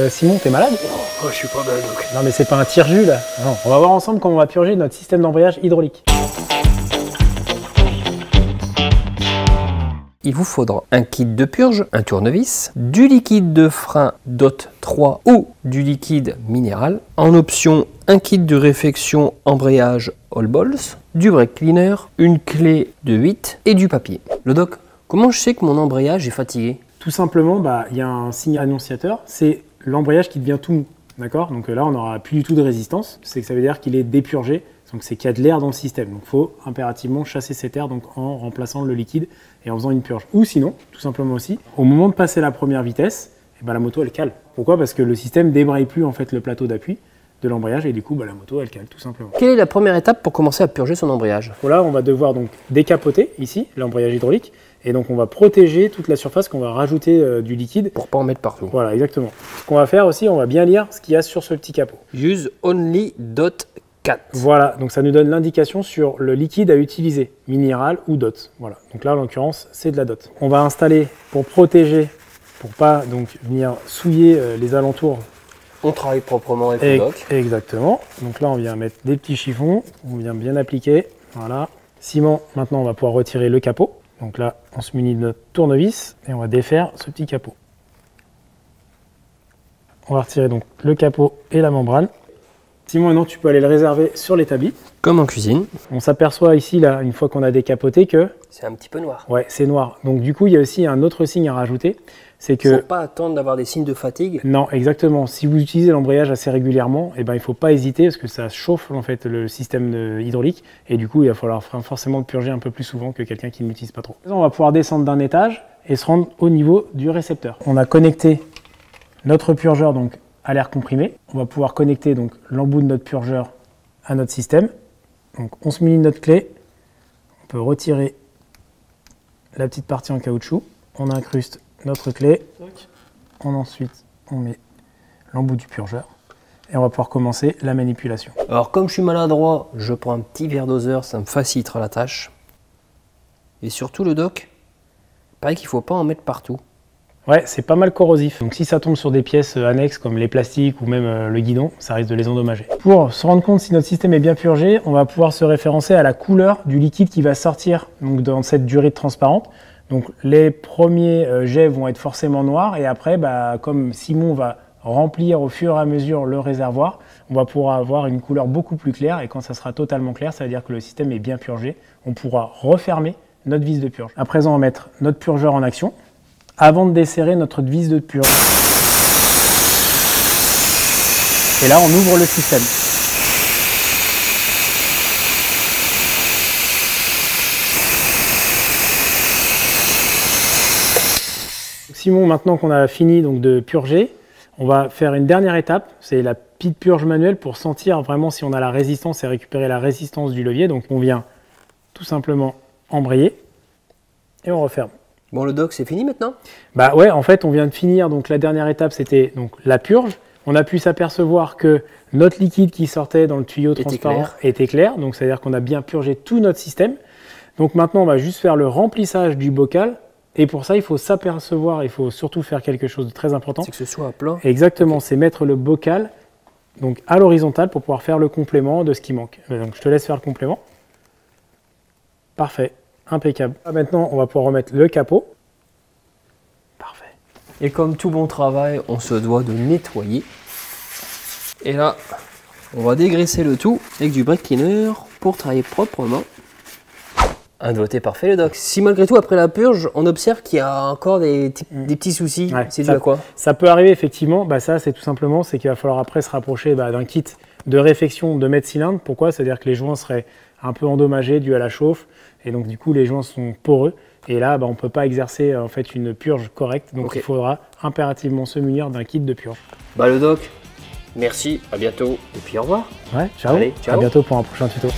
Simon, t'es malade? Oh, je suis pas mal donc. Non mais c'est pas un tire-jus là. Non, on va voir ensemble comment on va purger notre système d'embrayage hydraulique. Il vous faudra un kit de purge, un tournevis, du liquide de frein DOT 3 ou du liquide minéral. En option, un kit de réfection embrayage All Balls, du brake cleaner, une clé de 8 et du papier. Le doc, comment je sais que mon embrayage est fatigué? Tout simplement, il y a un signe annonciateur, c'est l'embrayage qui devient tout mou. D'accord? Donc là, on n'aura plus du tout de résistance. C'est que ça veut dire qu'il est dépurgé. Donc c'est qu'il y a de l'air dans le système. Donc il faut impérativement chasser cet air donc, en remplaçant le liquide et en faisant une purge. Ou sinon, tout simplement aussi, au moment de passer la première vitesse, la moto elle cale. Pourquoi? Parce que le système débraye plus en fait le plateau d'appui de l'embrayage et du coup la moto elle cale tout simplement. Quelle est la première étape pour commencer à purger son embrayage? Là, on va devoir donc décapoter ici l'embrayage hydraulique et donc on va protéger toute la surface qu'on va rajouter du liquide. Pour pas en mettre partout. Voilà, exactement. Ce qu'on va faire aussi, on va bien lire ce qu'il y a sur ce petit capot. Use only DOT 4. Voilà, donc ça nous donne l'indication sur le liquide à utiliser, minéral ou DOT. Voilà, donc là en l'occurrence c'est de la DOT. On va installer pour protéger, pour pas donc venir souiller les alentours. On travaille proprement avec le doc. Exactement, donc là on vient mettre des petits chiffons, on vient bien appliquer, voilà. Ciment, maintenant on va pouvoir retirer le capot. Donc là on se munit de notre tournevis et on va défaire ce petit capot. On va retirer donc le capot et la membrane. Simon, maintenant tu peux aller le réserver sur l'établi. Comme en cuisine. On s'aperçoit ici, là, une fois qu'on a décapoté, que... C'est un petit peu noir. Ouais, c'est noir. Donc du coup, il y a aussi un autre signe à rajouter. C'est que... Il ne faut pas attendre d'avoir des signes de fatigue. Non, exactement. Si vous utilisez l'embrayage assez régulièrement, il ne faut pas hésiter parce que ça chauffe en fait, le système hydraulique. Et du coup, il va falloir forcément le purger un peu plus souvent que quelqu'un qui ne l'utilise pas trop. On va pouvoir descendre d'un étage et se rendre au niveau du récepteur. On a connecté notre purgeur donc, à l'air comprimé. On va pouvoir connecter donc l'embout de notre purgeur à notre système. Donc on se munit de notre clé, on peut retirer la petite partie en caoutchouc, on incruste notre clé, ensuite on met l'embout du purgeur et on va pouvoir commencer la manipulation. Alors comme je suis maladroit, je prends un petit verre doseur, ça me facilitera la tâche. Et surtout le doc, pareil qu'il ne faut pas en mettre partout. Ouais, c'est pas mal corrosif. Donc si ça tombe sur des pièces annexes comme les plastiques ou même le guidon, ça risque de les endommager. Pour se rendre compte si notre système est bien purgé, on va pouvoir se référencer à la couleur du liquide qui va sortir donc, dans cette durée de transparente. Donc les premiers jets vont être forcément noirs et après, comme Simon va remplir au fur et à mesure le réservoir, on va pouvoir avoir une couleur beaucoup plus claire et quand ça sera totalement clair, ça veut dire que le système est bien purgé. On pourra refermer notre vis de purge. À présent, on va mettre notre purgeur en action avant de desserrer notre vis de purge. Et là, on ouvre le système. Simon, maintenant qu'on a fini donc, de purger, on va faire une dernière étape, c'est la petite purge manuelle pour sentir vraiment si on a la résistance et récupérer la résistance du levier. Donc on vient tout simplement embrayer et on referme. Bon, le doc, c'est fini maintenant? Ouais, en fait, on vient de finir. Donc, la dernière étape, c'était donc la purge. On a pu s'apercevoir que notre liquide qui sortait dans le tuyau transparent était clair. Donc, c'est-à-dire qu'on a bien purgé tout notre système. Donc, maintenant, on va juste faire le remplissage du bocal. Et pour ça, il faut s'apercevoir, il faut surtout faire quelque chose de très important. C'est que ce soit à plat. Exactement, c'est mettre le bocal donc, à l'horizontale pour pouvoir faire le complément de ce qui manque. Donc, je te laisse faire le complément. Parfait. Impeccable. Maintenant, on va pouvoir remettre le capot. Parfait. Et comme tout bon travail, on se doit de nettoyer. Et là, on va dégraisser le tout avec du brake cleaner pour travailler proprement. Un doigté parfait le doc. Si malgré tout, après la purge, on observe qu'il y a encore des petits soucis, ouais, c'est dû à quoi? Ça peut arriver effectivement. Ça, c'est tout simplement, c'est qu'il va falloir après se rapprocher d'un kit de réfection de mètre cylindre. Pourquoi? C'est-à-dire que les joints seraient un peu endommagés dû à la chauffe. Et donc, du coup, les joints sont poreux. Et là, on ne peut pas exercer en fait une purge correcte. Donc, il faudra impérativement se munir d'un kit de purge. Le doc, merci, à bientôt. Et puis au revoir. Ouais, ciao. Allez, ciao. À bientôt pour un prochain tuto.